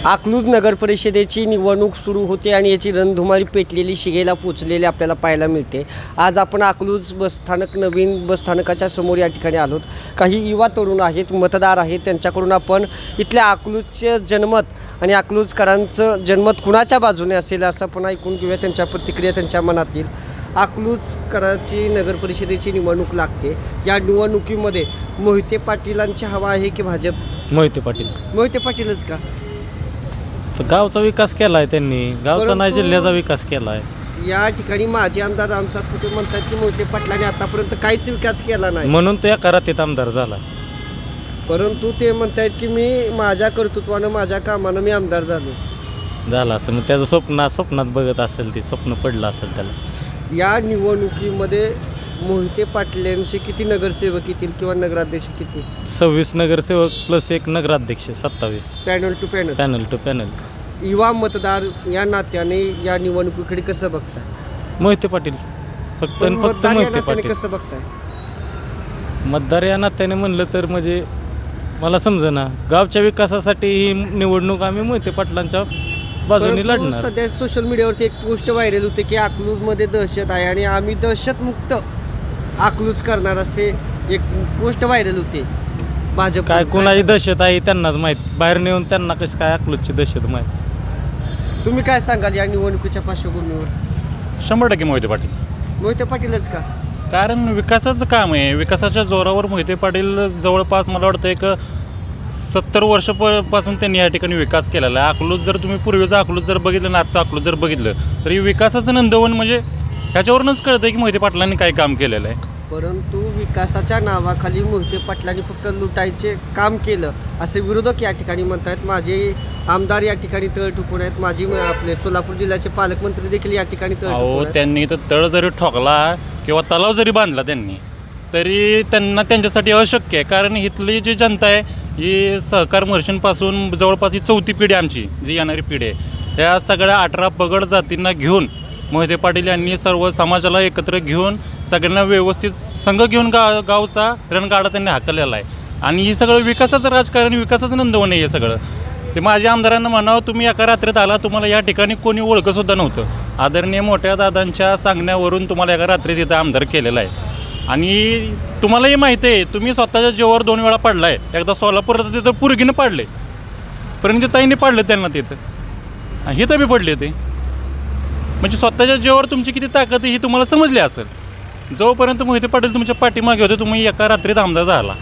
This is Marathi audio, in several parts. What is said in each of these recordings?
अकलूज नगर परिषदेची निवडणूक सुरू होते आणि याची रणधुमाळी पेटलेली शिगेला पोचलेली आपल्याला पाहायला मिळते। आज आपण अकलूज बसस्थानक नवीन बसस्थानकाच्या समोर या ठिकाणी आलोत। काही युवा तरुण आहेत, मतदार आहेत, त्यांच्याकडून आपण इथल्या अकलूजचे जनमत आणि अकलूजकरांचं जनमत कुणाच्या बाजूने असेल असं पण ऐकून घेऊया, त्यांच्या प्रतिक्रिया त्यांच्या मनातील। अकलूजकरांची नगर परिषदेची निवडणूक लागते। या निवडणुकीमध्ये मोहिते पाटीलांची हवा आहे की भाजप? मोहिते पाटील। मोहिते पाटीलच का? तर गावचा विकास केला आहे त्यांनी, गावचा नाही जिल्ह्याचा विकास केला आहे। या ठिकाणी माजी आमदार रामसात कुठे म्हणतात की मोहिते पाटलांनी आतापर्यंत काहीच विकास केला नाही, म्हणून तो या करातीत आमदार झाला। परंतु ते म्हणतात की मी माझ्या कर्तृत्वानं माझ्या कामानं मी आमदार झाला असं मग त्याचं स्वप्नात बघत असेल, ते स्वप्न पडलं असेल त्याला। या निवडणुकीमध्ये मोहिते पाटलांचे किती नगरसेवक येतील किंवा नगराध्यक्ष किती? 26 नगरसेवक प्लस 1 नगराध्यक्ष, 27 पॅनल टू पॅनल। युवा मतदार या नात्याने या निवडणुकीकडे कसं बघताय? मोहिते पाटील, फक्त मतदार या मोहिते नात्याने पाटील। कसं बघताय? मतदार या नात्याने म्हणलं तर म्हणजे मला समजेना, गावच्या विकासासाठी ही निवडणूक आम्ही मोहिते पाटलांच्या बाजूने लढणार। सध्या सोशल मीडियावरती एक पोस्ट व्हायरल होते की अकलूजमध्ये दहशत आहे आणि आम्ही दहशतमुक्त अकलूज करणार असे एक पोस्ट व्हायरल होते। भाजप काय कोणाची दहशत आहे त्यांनाच माहीत, बाहेर नेऊन त्यांना कशी काय अकलूजची दहशत माहीत। तुम्ही काय सांगाल या निवडणुकीच्या पार्श्वभूमीवर? 100% मोहिते पाटील। मोहिते पाटीलच का? कारण विकासाचं काम आहे, विकासाच्या जोरावर मोहिते पाटील जवळपास मला वाटतं एक 70 वर्षापासून त्यांनी या ठिकाणी विकास केलेला आहे। अकलूज जर तुम्ही पूर्वीचा अकलूज जर बघितलं ना आजचा अकलूज जर बघितलं तर ही विकासाचं नंदवन म्हणजे ह्याच्यावरूनच कळतं की मोहिते पाटलांनी काय काम केलेलं आहे। परंतु विकासाच्या नावाखाली मोहिते पाटलांनी फक्त लुटायचे काम केलं असे विरोधक या ठिकाणी म्हणतात। माझे आमदार या ठिकाणी तळ ठोकून आहेत, माझी आपले सोलापूर जिल्ह्याचे पालकमंत्री देखील या ठिकाणी तळ ठोकून आहेत। त्यांनी तर तळ जरी ठोकला किंवा तलाव जरी बांधला त्यांनी तरी त्यांना त्यांच्यासाठी अशक्य आहे। कारण इथली जी जनता आहे ही सहकार महर्षींपासून जवळपास ही 4थी पिढी आमची जी येणारी पिढी आहे, या सगळ्या 18 पगड जातींना घेऊन मोहिते पाटील यांनी सर्व समाजाला एकत्र घेऊन सगळ्यांना व्यवस्थित संघ घेऊन गावचा रणगाडा त्यांनी हाकलेला आहे। आणि ही सगळं विकासाचं राजकारण, विकासाचं नंदवन आहे हे सगळं। ते माझ्या आमदारांना म्हणावं, तुम्ही एका रात्रीत आला, तुम्हाला या ठिकाणी कोणी ओळखंसुद्धा नव्हतं। आदरणीय मोठ्या दादांच्या सांगण्यावरून तुम्हाला एका रात्रीत इथं आमदार केलेला आहे। आणि तुम्हालाही माहिती आहे, तुम्ही स्वतःच्या जीवावर 2 वेळा पडला आहे। एकदा सोलापूरात तिथं पुरगीनं पाडले, परंतु ताईने पाडलं त्यांना तिथं, हे तर बी पडले ते। म्हणजे स्वतःच्या जीवावर तुमची किती ताकद आहे ही तुम्हाला समजली असेल। जोपर्यंत मोहिते पाटील तुमच्या पाठीमागे होते, तुम्ही एका रात्रीत आमदार झाला।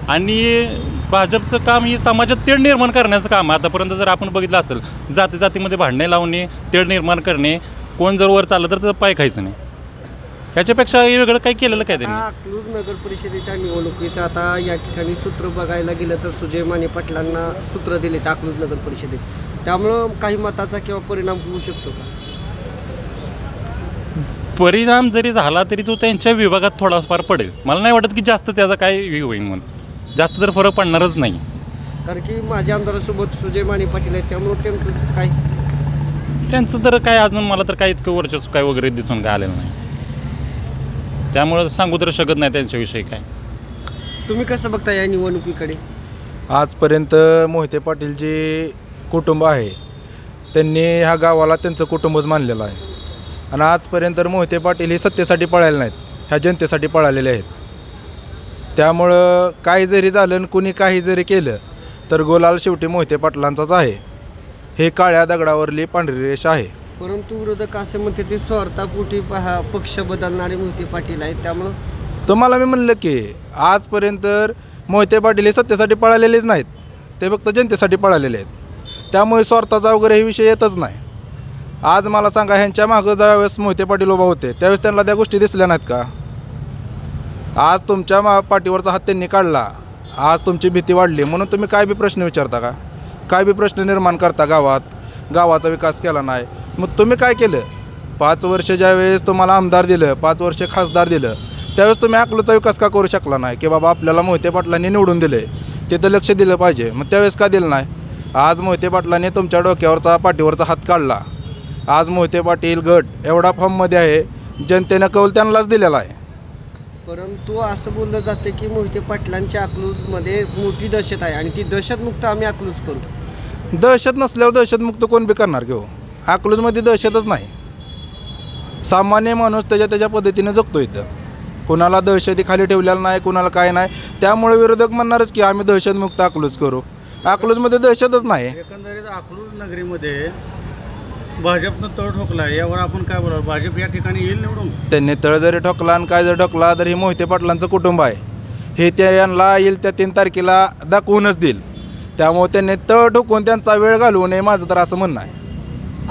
आणि भाजपचं काम ही समाजात तेढ निर्माण करण्याचं काम आहे। आतापर्यंत जर आपण बघितलं असेल, जातीजातीमध्ये भांडणे लावणे, तेढ निर्माण करणे, कोण जर वर चाललं तर त्याचं पाय खायचं नाही, ह्याच्यापेक्षा वेगळं काही केलेलं काय त्यांनी? अकलूज नगर परिषदेच्या निवडणुकीचं आता या ठिकाणी सूत्र बघायला गेलं तर सुजय माने पाटलांना सूत्र दिलेत अकलूज नगर परिषदेत, त्यामुळं काही मताचा किंवा परिणाम होऊ शकतो का? परिणाम जरी झाला तरी तो त्यांच्या विभागात थोडाफार पडेल। मला नाही वाटत की जास्त त्याचा काय होईल म्हणून, जास्त तर फरक पडणारच नाही। कारण की माझ्या आमदारासोबत सुजय माने पाटील आहेत, त्यामुळे त्यांचं तर काय अजून मला तर काही इतकं वर्चस्व काय वगैरे दिसून काय आलेलं नाही, त्यामुळं सांगू तर शकत नाही त्यांच्याविषयी काय। तुम्ही कसं बघता या निवडणुकीकडे? आजपर्यंत मोहिते पाटील जे कुटुंब आहे त्यांनी ह्या गावाला त्यांचं कुटुंबच मानलेलं आहे। आणि आजपर्यंत मोहिते पाटील हे सत्तेसाठी पळाले नाहीत, ह्या जनतेसाठी पळालेले आहेत। त्यामुळं काही जरी झालं आणि कुणी काही जरी केलं तर गोलाल शेवटी मोहिते पाटलांचाच आहे, हे काळ्या दगडावरली पांढरी रेष आहे। परंतु विरोधक असे म्हणते ते स्वार्थापोटी पक्ष बदलणारे मोहिते पाटील आहेत, त्यामुळं तुम्हाला मी म्हणलं की आजपर्यंत मोहिते पाटील हे सत्तेसाठी पळालेलेच नाहीत, ते फक्त जनतेसाठी पळालेले आहेत। त्यामुळे स्वार्थाचा वगैरे हे विषय येतच नाही। आज मला सांगा, ह्यांच्या मागं ज्यावेळेस मोहिते पाटील उभा होते त्यावेळेस त्यांना त्या गोष्टी दिसल्या नाहीत का? आज तुमच्या पाठीवरचा हात त्यांनी काढला, आज तुमची भीती वाढली म्हणून तुम्ही काय बी प्रश्न विचारता का? काय बी प्रश्न निर्माण करता गावाचा विकास केला नाही, मग तुम्ही काय केलं? 5 वर्ष ज्यावेळेस तुम्हाला आमदार दिलं, 5 वर्ष खासदार दिलं, त्यावेळेस तुम्ही अकलूजचा विकास का करू शकला नाही? की बाबा आपल्याला मोहिते पाटलांनी निवडून दिले, तिथं लक्ष दिलं पाहिजे, मग त्यावेळेस का दिलं नाही? आज मोहिते पाटलांनी तुमच्या डोक्यावरचा पाठीवरचा हात काढला। आज मोहिते पाटील गट एवढा फॉर्ममध्ये आहे, जनतेनं कौल त्यांनाच दिलेला आहे। परंतु असं बोललं जातं की मोहिते पाटलांच्या अकलूजमध्ये मोठी दहशत आहे आणि ती दहशतमुक्त आम्ही अकलूज करू। दहशत नसल्यावर दहशतमुक्त कोण बी करणार घेऊ. अकलूजमध्ये दहशतच नाही. सामान्य माणूस त्याच्या पद्धतीने जगतो इथं. कोणाला दहशती खाली ठेवलेला नाही, कोणाला काय नाही. त्यामुळे विरोधक म्हणणारच की आम्ही दहशतमुक्त अकलूज करू. अकलूजमध्ये दहशतच नाही. एकंदरीत अकलूज नगरीमध्ये भाजपनं तळ ठोकला आहे, यावर आपण काय बोलावं? भाजप या ठिकाणी येईल निवडून? त्यांनी तळ जरी ठोकला आणि काय जर ठोकला तर हे मोहिते पाटलांचं कुटुंब आहे, हे त्या यांना येईल त्या 3 तारखेला दाखवूनच देईल. त्यामुळे त्यांनी तळ ठोकून त्यांचा वेळ घालवू नये, माझं तर असं म्हणणं आहे.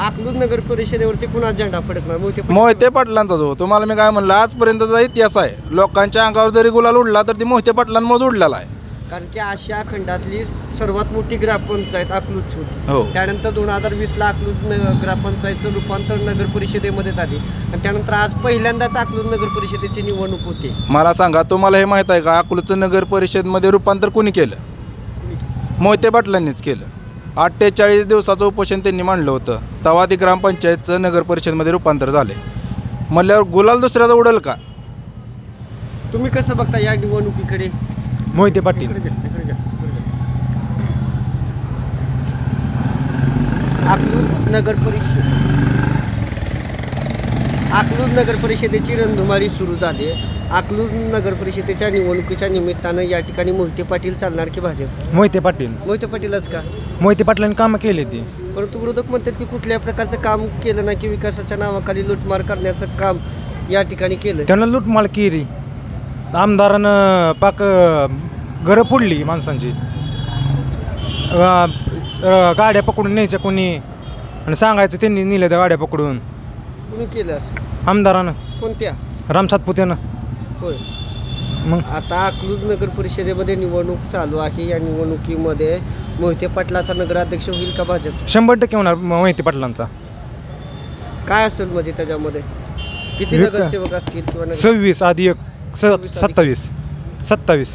अकलूज नगर परिषदेवरती कुणा झेंडा फडकणार? मोहिते पाटलांचा जो तुम्हाला मी काय म्हणलं, आजपर्यंतचा इतिहास आहे. लोकांच्या अंगावर जरी गुलाल उडला तर ती मोहिते पाटलांमध्ये उडलेला आहे. कारण की आशिया खंडातली सर्वात मोठी ग्रामपंचायत अकलूजची होती. हो. त्यानंतर 2020ला अकलूज ग्रामपंचायतचं रूपांतर नगर परिषदेमध्ये झाले आणि त्यानंतर आज पहिल्यांदाच अकलूज नगर परिषदेची निवडणूक होते. मला सांगा, तुम्हाला हे माहीत आहे का अकलूजचं नगर परिषदमध्ये रूपांतर कोणी केलं? मोहिते पाटलांनीच केलं. 48 दिवसाचं उपोषण त्यांनी मांडलं होतं, तेव्हा ती ग्रामपंचायतचं नगर परिषदमध्ये रूपांतर झाले. म्हणल्यावर गुलाल दुसऱ्याचा उडेल का? तुम्ही कसं बघता या निवडणुकीकडे? मोहिते पाटील. अकलूज नगर परिषदेची रणधुमाळी सुरू झाली आहे. अकलूज नगर परिषदेच्या निवडणुकीच्या निमित्तानं या ठिकाणी मोहिते पाटील चालणार की भाजप? मोहिते पाटील. मोहिते पाटीलच का? मोहिते पाटलांनी कामं केली ती. परंतु विरोधक म्हणतात की कुठल्या प्रकारचं काम केलं नाही, की विकासाच्या नावाखाली लूटमार करण्याचं काम या ठिकाणी केलं. त्यांना लूटमाल केली. आमदारानं पाक घरं फोडली माणसांची. गाड्या पकडून न्यायच्या कोणी आणि सांगायचं त्यांनी नेल्या त्या गाड्या पकडून. तुम्ही केलं असं? आमदारानं कोणत्या? राम सातपुतेनं. होय. मग आता अकलूज नगर परिषदेमध्ये निवडणूक चालू आहे. या निवडणुकीमध्ये मोहिते पाटलाचा नगराध्यक्ष होईल का भाजप? 100% होणार मोहिते पाटलांचा. काय असेल म्हणजे त्याच्यामध्ये किती नगरसेवक असतील किंवा 26 + 1 27.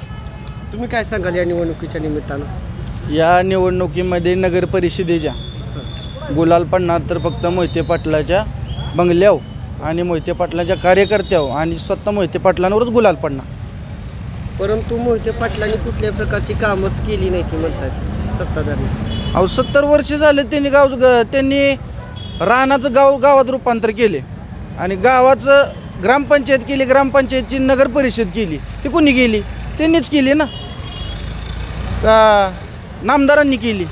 तुम्ही काय सांगाल या निवडणुकीच्या निमित्तानं? या निवडणुकीमध्ये नगर परिषदेच्या गुलाल पडणार तर फक्त मोहिते पाटलाच्या बंगल्यावर आणि मोहिते पाटलाच्या कार्यकर्त्यावर आणि स्वतः मोहिते पाटलांवरच गुलाल पडणार. परंतु मोहिते पाटलांनी कुठल्याही प्रकारची कामच केली नाही ती म्हणतात सत्ताधारी. अहो 70 वर्ष झाले त्यांनी रानाचं गावात रूपांतर केले आणि गावाचं ग्रामपंचायत केली, ग्रामपंचायतची नगर परिषद केली. ती कोणी केली? त्यांनीच केली ना. का नामदारांनी केली,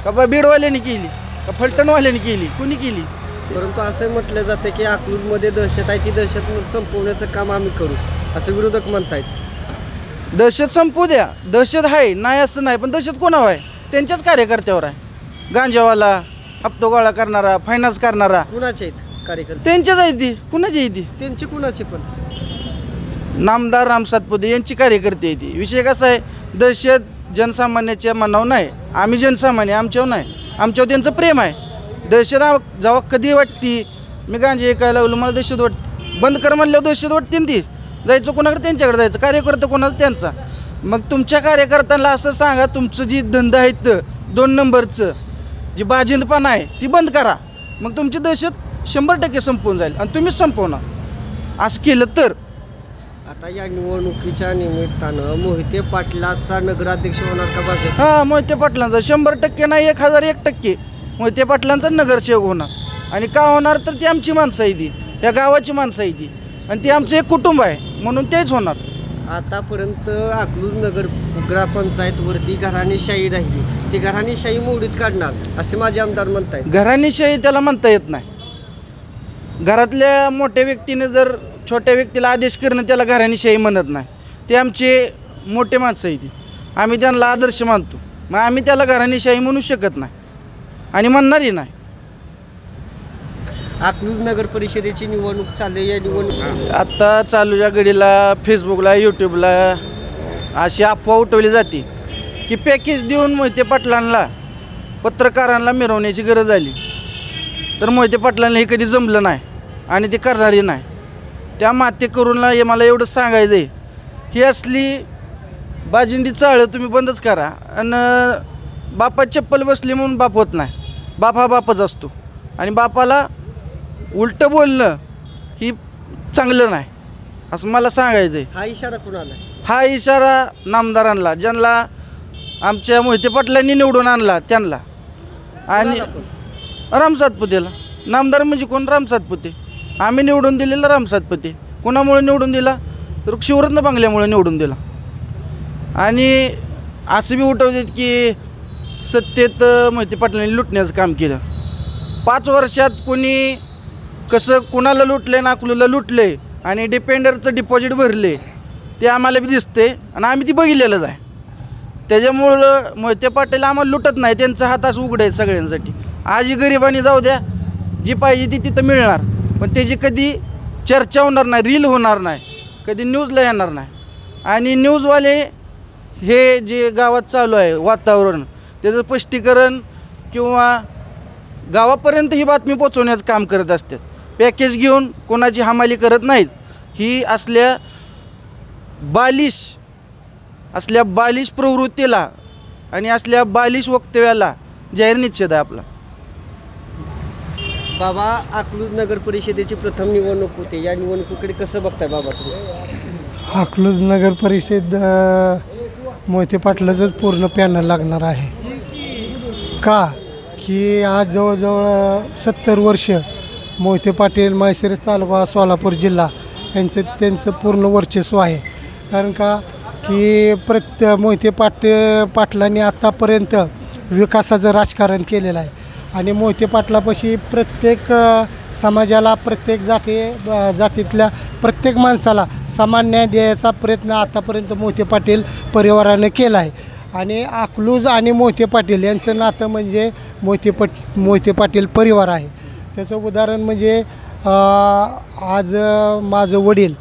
का बीडवाल्यांनी केली, का फलटणवाल्यांनी केली? कोणी केली? परंतु असं म्हटलं जातं की अकलूजमध्ये दहशत आहे, ती दहशत संपवण्याचं काम आम्ही करू असं विरोधक म्हणतायत. दहशत संपू द्या, दहशत आहे नाही असं नाही, पण दहशत कोणावर आहे? त्यांच्याच कार्यकर्त्यावर आहे. गांजावाला, हप्तो गोळा करणारा, फायनान्स करणारा कुणाचे आहेत कार्यकर्ते? त्यांच्याच आहे ती. कुणाची आहे ती? त्यांचे कुणाचे पण? नामदार राम सातपुते यांची कार्यकर्ते आहे ती. विषय कसा आहे, दहशत जनसामान्याच्या मनावर नाही. आम्ही जनसामान्य, आमच्यावर नाही, आमच्यावर त्यांचं प्रेम आहे. दहशत जेव्हा कधी वाटती, मी गांजा ऐकायला लागलो मला दहशत वाटते, बंद कर म्हणल्यावर दहशत वाटते ना. ती जायचं कोणाकडे? त्यांच्याकडे जायचं. कार्यकर्ता कोणाला? त्यांचा. मग तुमच्या कार्यकर्त्यांना असं सांगा, तुमचं जी धंदा आहेत 2 नंबरचं जी बाजिंदपणा आहे ती बंद करा. मग तुमची दहशत 100% संपवून जाईल आणि तुम्हीच संपवणार. असं केलं तर. आता या निवडणुकीच्या निमित्तानं मोहिते पाटलाचा नगराध्यक्ष होणार का भाजप? हां, मोहिते पाटलांचा 100% नाही, 1001% मोहिते पाटलांचा नगरसेवक होणार. आणि का होणार तर ती आमची माणसं आहे, ती या गावाची माणसं आहे ती, आणि ती आमचं एक कुटुंब आहे म्हणून तेच होणार. आतापर्यंत अकलूज नगर ग्रामपंचायतवरती घराणेशाही राहिली, ती घराणेशाही मोडीत काढणार असे माझे आमदार म्हणत आहेत. घराणेशाही त्याला म्हणता येत नाही. घरातल्या मोठ्या व्यक्तीने जर छोट्या व्यक्तीला आदेश करणं त्याला घराणेशाही म्हणत नाही. ते आमचे मोठे माणसं आहे ती, आम्ही त्यांना आदर्श मानतो. मग आम्ही त्याला घराणेशाही म्हणू शकत नाही आणि म्हणणारही नाही. अकलूज नगर परिषदेची निवडणूक चालली. या निवडणूक आत्ता चालूच्या घडीला फेसबुकला, यूट्यूबला अशी अफवा उठवली जाते की पॅकेज देऊन मोहिते पाटलांना, पत्रकारांना मिरवण्याची गरज आली. तर मोहिते पाटलांना हे कधी जमलं नाही आणि ते करणारही नाही. त्या मातेकरूंना हे मला एवढं सांगायचं आहे, ही असली बाजिंदी चाळं तुम्ही बंदच करा. आणि बापात चप्पल बसली म्हणून बाप होत नाही. बाप हा बापच असतो आणि बापाला उलटं बोलणं ही चांगलं नाही असं मला सांगायचं आहे. हा इशारा कुणाला? हा इशारा नामदारांना, ज्यांना आमच्या मोहिते पाटलांनी निवडून आणला त्यांना. आणि राम सातपुतेला. नामदार म्हणजे कोण? राम सातपुते. आम्ही निवडून दिलेला राम सातपुते. कोणामुळे निवडून दिला? तर शिवरत्न बांगल्यामुळे निवडून दिला. आणि असं बी उठवतात की सत्तेत मोहिते पाटलांनी लुटण्याचं काम केलं. 5 वर्षात कोणी कसं कोणाला लुटले ना अकलूजला लुटले आणि डिपेंडरचं डिपॉझिट भरले ते आम्हाला बी दिसते आणि आम्ही ती बघितलेलंच आहे. त्याच्यामुळं मोहिते पाटील आम्हाला लुटत नाही. त्यांचा हात असं उघडं आहे सगळ्यांसाठी. आजही गरिबांनी जाऊ द्या, जी पाहिजे ती तिथं मिळणार, पण त्याची कधी चर्चा होणार नाही, रील होणार नाही, कधी न्यूजला येणार नाही. आणि न्यूजवाले हे जे गावात चालू आहे वातावरण त्याचं स्पष्टीकरण किंवा गावापर्यंत ही बातमी पोचवण्याचं काम करत असतात. पॅकेज घेऊन कोणाची हमाली करत नाहीत. ही असल्या बालिश प्रवृत्तीला आणि असल्या बालिश वक्तव्याला जाहीर निषेध आहे आपला. बाबा, अकलूज नगर परिषदेची प्रथम निवडणूक होते. या निवडणुकीकडे कसं बघताय बाबा तुम्ही? अकलूज नगर परिषद मोहिते पाटलाचंच पूर्ण पॅनल लागणार आहे. का की आज जवळजवळ 70 वर्ष मोहिते पाटील, माळशिरस तालुका, सोलापूर जिल्हा त्यांचं पूर्ण वर्चस्व आहे. कारण का की मोहिते पाटलांनी आत्तापर्यंत विकासाचं राजकारण केलेलं आहे. आणि मोहिते पाटलापाशी प्रत्येक समाजाला, प्रत्येक जातीतल्या प्रत्येक माणसाला समान न्याय द्यायचा प्रयत्न आतापर्यंत मोहिते पाटील परिवारानं केला आहे. आणि अकलूज आणि मोहिते पाटील यांचं नातं म्हणजे मोहिते पाटील परिवार आहे. त्याचं उदाहरण म्हणजे आज माझं वडील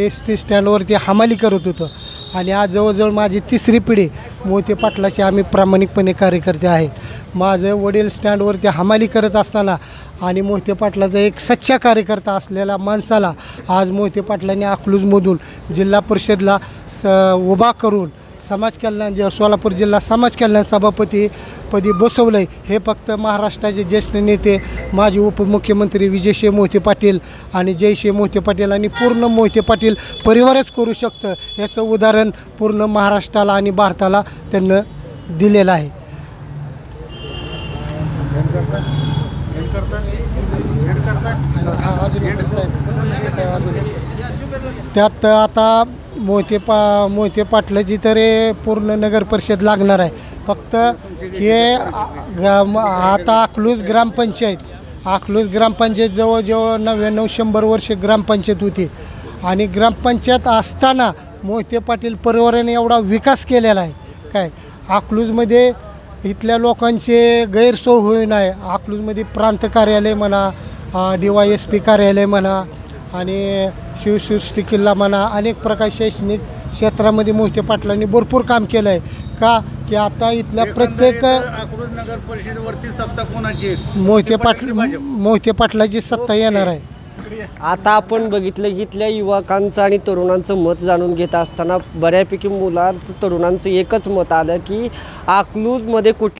ST स्टँडवरती हमाली करत होतं आणि आज जवळजवळ माझी 3री पिढी मोहिते पाटलाचे आम्ही प्रामाणिकपणे कार्यकर्ते आहेत. माझं वडील स्टँडवरती हमाली करत असताना आणि मोहिते पाटलाचा एक सच्चा कार्यकर्ता असलेला माणसाला आज मोहिते पाटलांनी अकलूजमधून जिल्हा परिषदला उभा करून समाज कल्याण सोलापूर जिल्हा समाज कल्याण सभापतीपदी बसवलं आहे. हे फक्त महाराष्ट्राचे ज्येष्ठ नेते माजी उपमुख्यमंत्री विजयसिंह मोहिते पाटील आणि जयसिंह मोहिते पाटील आणि पूर्ण मोहिते पाटील परिवारच करू शकतं. याचं उदाहरण पूर्ण महाराष्ट्राला आणि भारताला त्यांना दिलेलं आहे. त्यात आता मोहिते पाटलाची तर पूर्ण नगर परिषद लागणार आहे. फक्त हे आता अकलूज ग्रामपंचायत जवळजवळ 99-100 वर्ष ग्रामपंचायत होती. आणि ग्रामपंचायत असताना मोहिते पाटील परिवाराने एवढा विकास केलेला आहे. काय अकलूजमध्ये इथल्या लोकांचे गैरसोय होऊ नये. अकलूजमध्ये प्रांत कार्यालय म्हणा, DYSP कार्यालय म्हणा आणि शिवसृष्टी किल्ला म्हणा, अनेक प्रकार शैक्षणिक क्षेत्रामध्ये मोहिते पाटलांनी भरपूर काम केलं आहे. का की आता इथल्या प्रत्येक अकलूज नगर परिषदेवरती सत्ता कोणाची? मोहिते पाटलाची सत्ता येणार आहे. आता आपण बघितलं की इथल्या युवकांचं आणि तरुणांचं मत जाणून घेत असताना बऱ्यापैकी तरुणांचं एकच मत आलं की अकलूजमध्ये